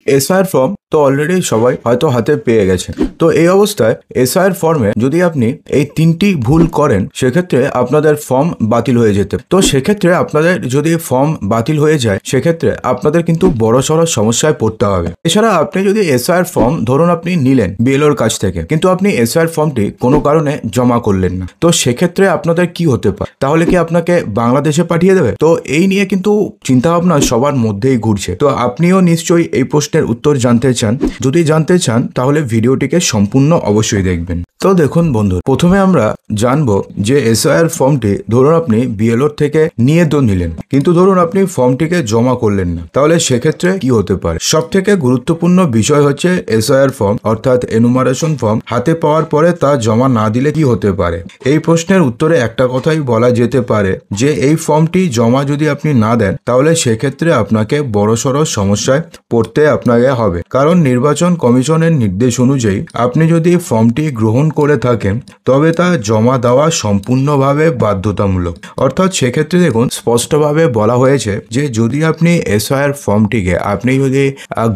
SIR form তো already সবাই হয়তো হাতে পেয়ে গেছে। তো এই অবস্থায় এসআইআর ফর্মে যদি আপনি এই 3টি ভুল করেন সেক্ষেত্রে আপনাদের ফর্ম বাতিল হয়ে যেতে। তো সেক্ষেত্রে আপনাদের যদি ফর্ম বাতিল হয়ে যায় সেক্ষেত্রে আপনাদের কিন্তু বড়সড় সমস্যায় পড়তে হবে। এছাড়া আপনি যদি এসআইআর ফর্ম ধরুন আপনি নিলেন বিএলওর কাছ থেকে, কিন্তু আপনি এসআইআর ফর্মটি কোনো কারণে জমা করলেন না, তো সেক্ষেত্রে আপনাদের কি হতে পারে? তাহলে কি আপনাকে বাংলাদেশে পাঠিয়ে দেবে? তো এই নিয়ে কিন্তু চিন্তাভাবনা সবার মধ্যেই ঘুরছে। তো আপনিও নিশ্চয়ই এই প্রশ্নের উত্তর জানতে চান। যদি জানতে চান তাহলে ভিডিওটিকে সম্পূর্ণ অবশ্যই দেখবেন। তো দেখুন বন্ধু, প্রথমে আমরা জানবো যে এসআইআর ফর্মটি ধরুন আপনি বিএলওর থেকে নিয়ে তো নিলেন, কিন্তু ধরুন আপনি ফর্মটিকে জমা করলেন না, তাহলে সেক্ষেত্রে কি হতে পারে? সব থেকে গুরুত্বপূর্ণ বিষয় হচ্ছে এসআইআর ফর্ম অর্থাৎ এনুমারেশন ফর্ম হাতে পাওয়ার পরে তা জমা না দিলে কি হতে পারে। এই প্রশ্নের উত্তরে একটা কথাই বলা যেতে পারে যে এই ফর্মটি জমা যদি আপনি না দেন তাহলে সেক্ষেত্রে আপনাকে বড়সড় সমস্যায় পড়তে আপনাকে হবে। কারণ নির্বাচন কমিশনের নির্দেশ অনুযায়ী আপনি যদি ফর্মটি গ্রহণ করে থাকেন তবে তা জমা দেওয়া সম্পূর্ণভাবে বাধ্যতামূলক। অর্থাৎ সেক্ষেত্রে দেখুন স্পষ্টভাবে বলা হয়েছে যে যদি আপনি এসআইআর ফর্মটিকে আপনি যদি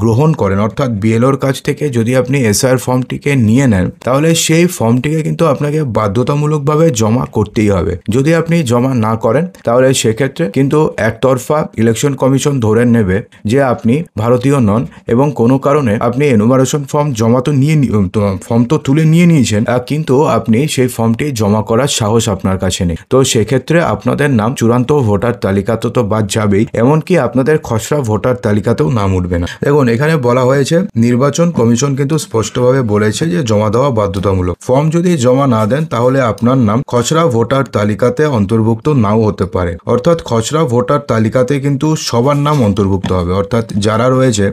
গ্রহণ করেন অর্থাৎ বিএলওর কাছ থেকে যদি আপনি এসআইআর ফর্মটিকে নিয়ে নেন তাহলে সেই ফর্মটিকে কিন্তু আপনাকে বাধ্যতামূলকভাবে জমা করতেই হবে। যদি আপনি জমা না করেন তাহলে সেক্ষেত্রে কিন্তু একতরফা ইলেকশন কমিশন ধরে নেবে যে আপনি ভারতীয় নন এবং কোনো কারণে আপনি এনুমারেশন ফর্ম জমা তো ফর্ম তো তুলে নিয়ে নিয়েছেন, কিন্তু আপনি সেই ফর্মটি জমা করার সাহস আপনার কাছে নেই। তো সেক্ষেত্রে আপনাদের নাম চূড়ান্ত ভোটার তালিকাতে তো বাদ যাবেই, এমনকি আপনাদের খসড়া ভোটার তালিকাতেও নাম উঠবে না। দেখুন এখানে বলা হয়েছে নির্বাচন কমিশন কিন্তু স্পষ্টভাবে বলেছে যে জমা দেওয়া বাধ্যতামূলক। ফর্ম যদি জমা না দেন তাহলে আপনার নাম খসড়া ভোটার তালিকাতে অন্তর্ভুক্ত নাও হতে পারে। অর্থাৎ খসড়া ভোটার তালিকাতে কিন্তু সবার নাম অন্তর্ভুক্ত হবে, অর্থাৎ যারা রয়েছে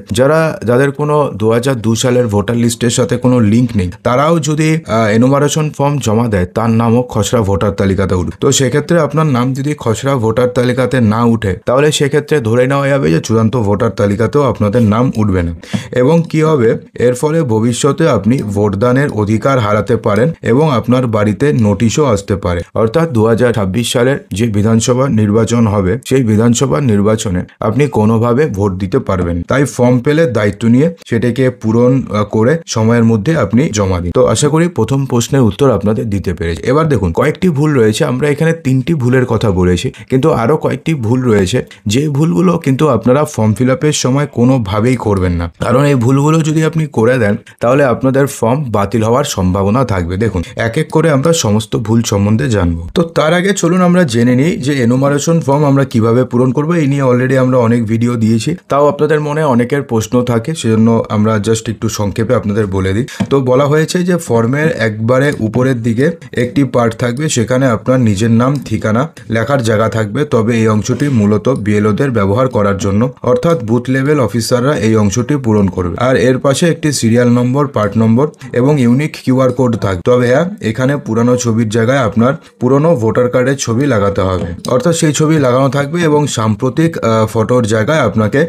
যাদের কোনো 2002 সালের ভোটার লিস্টের সাথে কোনো লিঙ্ক নেই তারাও যদি এনুমারেশন ফর্ম জমা দেয় তার নামও খসড়া ভোটার তালিকাতে উঠবে। তো সেক্ষেত্রে আপনার নাম যদি খসড়া ভোটার তালিকাতে না উঠে তাহলে সেক্ষেত্রে ধরে নেওয়া যাবে যে চূড়ান্ত ভোটার তালিকাতেও আপনাদের নাম উঠবে না। এবং কি হবে, এর ফলে ভবিষ্যতে আপনি ভোটদানের অধিকার হারাতে পারেন এবং আপনার বাড়িতে নোটিশও আসতে পারে। অর্থাৎ 2026 সালের যে বিধানসভা নির্বাচন হবে সেই বিধানসভা নির্বাচনে আপনি কোনোভাবে ভোট দিতে পারবেন। তাই ফর্ম পেলে দায়িত্ব নিয়ে সেটাকে পূরণ করে সময়ের মধ্যে আপনি জমা দিন। তো আশা করি প্রথম প্রশ্নের উত্তর আপনাদের দিতে পেরেছি। এবার দেখুন কয়েকটি ভুল রয়েছে, আমরা এখানে 3টি ভুলের কথা বলেছি, কিন্তু আরো কয়েকটি ভুল রয়েছে যে ভুলগুলো কিন্তু আপনারা ফর্ম ফিল আপের সময় কোনোভাবেই করবেন না। কারণ এই ভুলগুলো যদি আপনি করে দেন তাহলে আপনাদের ফর্ম বাতিল হওয়ার সম্ভাবনা থাকবে। দেখুন এক এক করে আমরা সমস্ত ভুল সম্বন্ধে জানবো। তো তার আগে চলুন আমরা জেনে নিই যে এনুমারেশন ফর্ম আমরা কিভাবে পূরণ করবো। এই নিয়ে অলরেডি আমরা অনেক ভিডিও দিয়েছি, তাও আপনাদের মনে অনেকের প্রশ্ন থাকে, সেজন্য আমরা জাস্ট একটু সংক্ষেপে আপনাদের বলে দিই। তো বলা হয়েছে যে ফর্মের একবারে উপরের দিকে একটি পার্ট থাকবে, সেখানে আপনার নিজের নাম ঠিকানা লেখার জায়গা থাকবে, তবে এই অংশটি মূলত বিএলওদের ব্যবহার করার জন্য, অর্থাৎ বুথ লেভেল অফিসাররা এই অংশটি পূরণ করবে। আর এর পাশে একটি সিরিয়াল নম্বর, পার্ট নম্বর এবং ইউনিক কিউআর কোড থাকবে। তবে হ্যাঁ, এখানে পুরানো ছবির জায়গায় আপনার পুরনো ভোটার কার্ডের ছবি লাগাতে হবে, অর্থাৎ সেই ছবি লাগানো থাকবে এবং সাম্প্রতিক ফটোর জায়গায় আপনাকে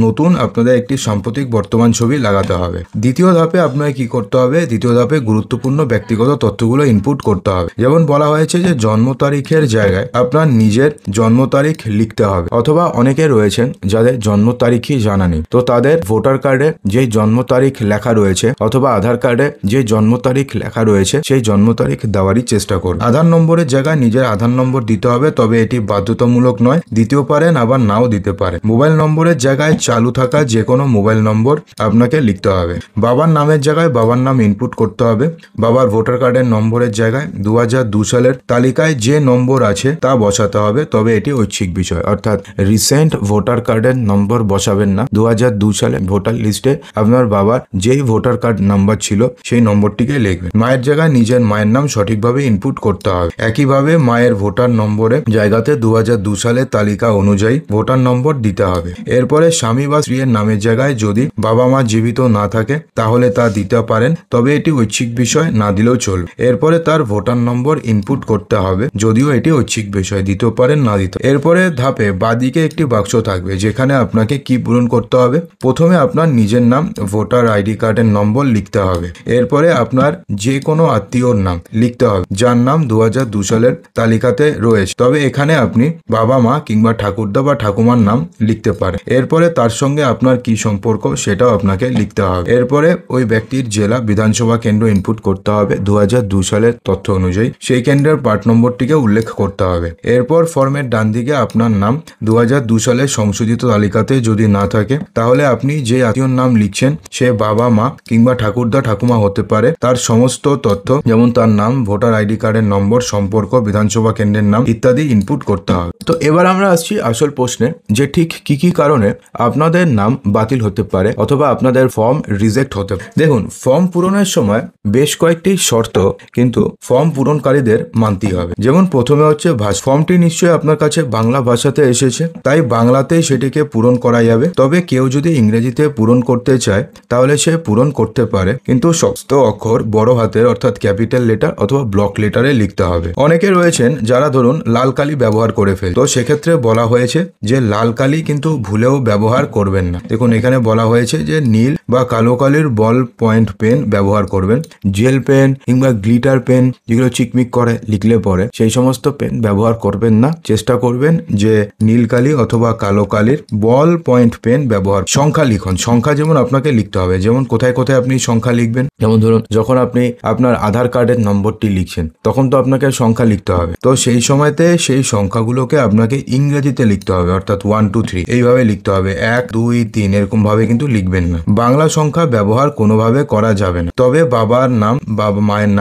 নতুন আপনাদের একটি সাম্প্রতিক বর্তমান ছবি লাগাতে হবে। দ্বিতীয় ধাপে আপনাকে কি করতে হবে? দ্বিতীয় ধাপে গুরুত্বপূর্ণ ব্যক্তিগত তথ্যগুলো ইনপুট করতে হবে। যেমন বলা হয়েছে যে জন্ম তারিখের জায়গায় আপনার নিজের জন্ম তারিখ লিখতে হবে, অথবা অনেকে রয়েছেন যাদের জন্ম তারিখই জানা নেই, তো তাদের ভোটার কার্ডে যে জন্ম তারিখ লেখা রয়েছে অথবা আধার কার্ডে যে জন্ম তারিখ লেখা রয়েছে সেই জন্ম তারিখ দেওয়ারই চেষ্টা করুন। আধার নম্বরের জায়গায় নিজের আধার নম্বর দিতে হবে, তবে এটি বাধ্যতামূলক নয়, দিতেও পারেন আবার নাও দিতে পারে। মোবাইল নম্বরের জায়গায় চালু থাকা যে কোনো মোবাইল নম্বর আপনাকে লিখতে হবে। বাবার নামের জায়গায় বাবার নাম ইনপুট করতে হবে। বাবার ভোটার কার্ডের নম্বরের জায়গায় 2002 সালের তালিকায় যে নম্বর আছে তা বসাতে হবে, তবে এটি ঐচ্ছিক বিষয়, অর্থাৎ রিসেন্ট ভোটার কার্ডের নম্বর বসাবেন না। 2002 সালে ভোটার লিস্টে আপনার বাবার যেই ভোটার কার্ড নাম্বার ছিল সেই নম্বরটিকে লিখবেন। মায়ের জায়গায় নিজের মায়ের নাম সঠিকভাবে ইনপুট করতে হবে। একইভাবে মায়ের ভোটার নম্বরের জায়গাতে 2002 সালের তালিকা অনুযায়ী ভোটার নম্বর দিতে হবে। এরপরে স্বামী বা স্ত্রীর নামের জায়গায় যদি বাবা মা জীবিত না থাকে তাহলে তা দিতে পারেন, তবে এটি ঐচ্ছিক বিষয়, না দিলেও চলবে। এরপরে তার ভোটার নম্বর ইনপুট করতে হবে, যদিও এটি ঐচ্ছিক বিষয়, দিতেও পারেন না দিতে। এরপরে ধাপে বাদিকে একটি বাক্স থাকবে যেখানে আপনাকে কি পূরণ করতে হবে। প্রথমে আপনার নিজের নাম, ভোটার আইডি কার্ডের নম্বর লিখতে হবে। এরপরে আপনার যে কোনো আত্মীয়র নাম লিখতে হবে যার নাম 2002 সালের তালিকাতে রয়েছে, তবে এখানে আপনি বাবা মা কিংবা ঠাকুরদা বা ঠাকুমার নাম লিখতে পারেন। এরপরে তার সঙ্গে আপনার কি সম্পর্ক সেটাও আপনাকে লিখতে হবে। এরপরে ওই ব্যক্তির জেলা বিধানসভা কেন্দ্র ইনপুট করতে হবে 2002 সালের তথ্য অনুযায়ী, সেই কেন্দ্রের পার্ট নম্বরটিকে উল্লেখ করতে হবে। এরপর ফর্মের ডান দিকে আপনার নাম 2002 সালের সংশোধিত তালিকাতে যদি না থাকে, তাহলে আপনি যে আত্মীয়র নাম লিখছেন সে বাবা, মা কিংবা ঠাকুরদা, ঠাকুমা হতে পারে, তার সমস্ত তথ্য যেমন তার নাম, ভোটার আইডি কার্ডের নম্বর, সম্পর্ক, বিধানসভা কেন্দ্রের নাম ইত্যাদি ইনপুট করতে হবে। তো এবার আমরা আসছি আসল প্রশ্নে, যে ঠিক কি কি কারণে আপনাদের নাম বাতিল হতে পারে অথবা আপনাদের ফর্ম রিজেক্ট হতে পারে। দেখুন, ফর্ম পূরণের সময় বেশ কয়েকটি শর্ত কিন্তু ফর্ম পূরণকারীদের মানতেই হবে। যেমন প্রথমে হচ্ছে ভাষা। ফর্মটি নিশ্চয়ই আপনার কাছে বাংলা ভাষাতে এসেছে, তাই বাংলাতেই সেটিকে পূরণ করা যাবে। তবে কেউ যদি ইংরেজিতে পূরণ করতে চায় তাহলে সে পূরণ করতে পারে, কিন্তু সমস্ত অক্ষর বড় হাতের অর্থাৎ ক্যাপিটাল লেটার অথবা ব্লক লেটারে লিখতে হবে। অনেকে রয়েছেন যারা ধরুন লাল কালি ব্যবহার করে ফেলে, তো সেক্ষেত্রে বলা হয়েছে যে লাল কালি কিন্তু ভুলেও ব্যবহার করবেন না। দেখুন, এখানে বলা হয়েছে যে নীল বা কালো কালির বল পয়েন্ট পেন ব্যবহার করবেন। জেল পেন কিংবা গ্লিটার পেন যেগুলো চিকমিক করে লিখলে পরে, সেই সমস্ত পেন ব্যবহার করবেন না। চেষ্টা করবেন যে নীল কালি অথবা কালো কালির বল পয়েন্ট পেন ব্যবহার। সংখ্যা লিখন, সংখ্যা যেমন আপনাকে লিখতে হবে, যেমন কোথায় কোথায় আপনি সংখ্যা লিখবেন। যেমন ধরুন, যখন আপনি আপনার আধার কার্ডের নম্বরটি লিখছেন তখন তো আপনাকে সংখ্যা লিখতে হবে, তো সেই সময়তে সেই সংখ্যাগুলোকে আপনাকে ইংরেজিতে লিখতে হবে, অর্থাৎ 1 2 3 এইভাবে লিখতে হবে। 1 2 3 এরকম ভাবে কিন্তু লিখবেন না। বাংলা সংখ্যা ব্যবহার কোনোভাবে করা যাবে না। তবে বাবার নাম, বাবা মায়ের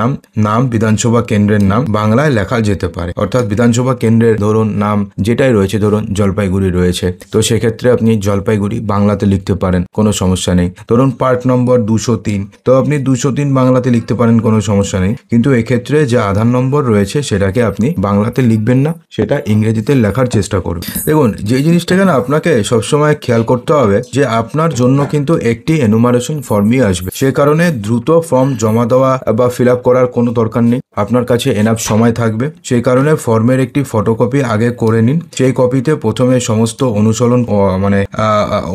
নাম বিধানসভা কেন্দ্রের নাম বাংলায় লেখা যেতে পারে, অর্থাৎ বিধানসভা কেন্দ্রের ধরুন নাম যেটাই রয়েছে, ধরুন জলপাইগুড়ি রয়েছে, তো সেক্ষেত্রে আপনি জলপাইগুড়ি বাংলাতে লিখতে পারেন, কোনো সমস্যা নেই। ধরুন পার্ট নম্বর 203, তো আপনি 203 বাংলাতে লিখতে পারেন, কোনো সমস্যা নেই। কিন্তু এক্ষেত্রে যে আধার নম্বর রয়েছে সেটাকে আপনি বাংলাতে লিখবেন না, সেটা ইংরেজিতে লেখার চেষ্টা করুন। দেখুন, যে জিনিসটাকে না আপনাকে সবসময় খেয়াল করতে হবে যে আপনার জন্য কিন্তু একটি এনুমারেশন ফর্মই আসবে, সে কারণে দ্রুত ফর্ম জমা দেওয়া বা ফিল আপ করার কোনো দরকার নেই। আপনার কাছে এনাফ সময় থাকবে, সেই কারণে ফর্মের একটি ফটোকপি আগে করে নিন। সেই কপিতে প্রথমে সমস্ত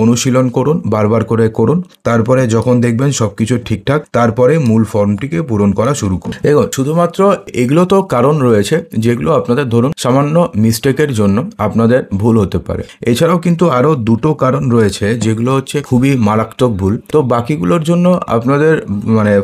অনুশীলন করুন, বারবার করে করুন। তারপরে যখন দেখবেন সবকিছু ঠিকঠাক, তারপরে মূল ফর্মটিকে পূরণ করা শুরু করুন। দেখুন, শুধুমাত্র এগুলো তো কারণ রয়েছে যেগুলো আপনাদের ধরুন সামান্য মিস্টেকের জন্য আপনাদের ভুল হতে পারে। এছাড়াও কিন্তু আরো দুটো কারণ রয়েছে যেগুলো হচ্ছে খুবই মারাত্মক ভুল। তো বাকিগুলোর জন্য আপনাদের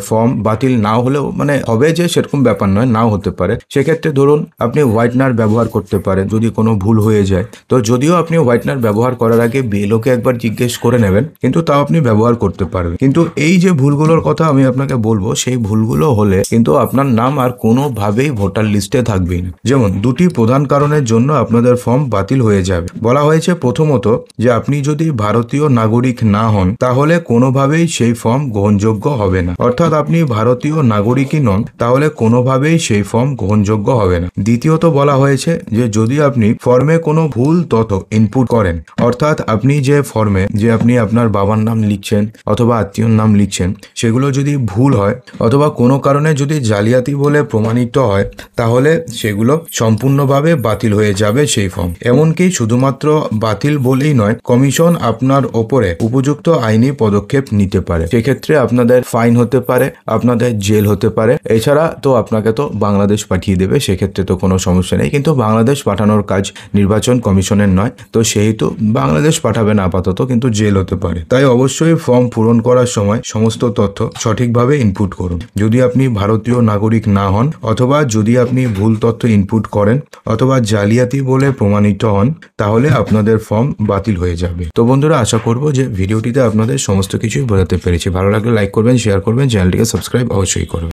ফর্ম বাতিল না হলেও হবে যে সেরকম ব্যাপার নয়, নাও হতে পারে। সেক্ষেত্রে ধরুন আপনি হোয়াইটনার ব্যবহার করতে পারেন যদি কোনো ভুল হয়ে যায়। তো যদিও আপনি হোয়াইটনার ব্যবহার করার আগে বিএলওকে একবার জিজ্ঞেস করে নেবেন, কিন্তু তাও আপনি ব্যবহার করতে পারবেন। কিন্তু এই যে ভুলগুলোর কথা আমি আপনাকে বলবো, সেই ভুলগুলো হলে কিন্তু আপনার নাম আর কোনোভাবেই ভোটার লিস্টে থাকবেই না। যেমন দুটি প্রধান কারণের জন্য আপনাদের ফর্ম বাতিল হয়ে যাবে। বলা হয়েছে প্রথমত যে আপনি যদি ভারতীয় নাগরিক না হন তাহলে কোনোভাবেই সেই ফর্ম গ্রহণযোগ্য হবে না, অর্থাৎ আপনি ভারতীয় নাগরিকই নন তাহলে কোনোভাবেই সেই ফর্ম গ্রহণযোগ্য হবে না। দ্বিতীয়ত বলা হয়েছে যে যদি আপনি ফর্মে কোনো ভুল তথ্য ইনপুট করেন, অর্থাৎ আপনি যে ফর্মে যে আপনি আপনার বাবার নাম লিখছেন অথবা আত্মীয়র নাম লিখছেন সেগুলো যদি ভুল হয় অথবা কোনো কারণে যদি জালিয়াতি বলে প্রমাণিত হয়, তাহলে সেগুলো সম্পূর্ণভাবে বাতিল হয়ে যাবে সেই ফর্ম। এমনকি শুধুমাত্র বাতিল বলেই নয়, কমিশন আপনার ওপরে উপযুক্ত আইনি পদক্ষেপ নিতে পারে। সেক্ষেত্রে আপনাদের ফাইন হতে পারে, আপনাদের জেল হতে পারে। এছাড়া তো আপনাকে তো বাংলাদেশ পাঠিয়ে দেবে, সেক্ষেত্রে তো কোনো সমস্যা নেই। কিন্তু বাংলাদেশ পাঠানোর কাজ নির্বাচন কমিশনের নয়, তো সেহেতু বাংলাদেশ পাঠাবে না আপাতত, কিন্তু জেল হতে পারে। তাই অবশ্যই ফর্ম পূরণ করার সময় সমস্ত তথ্য সঠিকভাবে ইনপুট করুন। যদি আপনি ভারতীয় নাগরিক না হন অথবা যদি আপনি ভুল তথ্য ইনপুট করেন অথবা জালিয়াতি বলে প্রমাণিত হন, তাহলে আপনাদের ফর্ম বাতিল হয়ে যাবে। তো বন্ধুরা, আশা করব যে ভিডিওটিতে আপনাদের সমস্ত কিছুই বোঝাতে পেরেছি। ভালো লাগলে লাইক করবেন, শেয়ার করবেন, চ্যানেলটিকে সাবস্ক্রাইব অবশ্যই করবেন।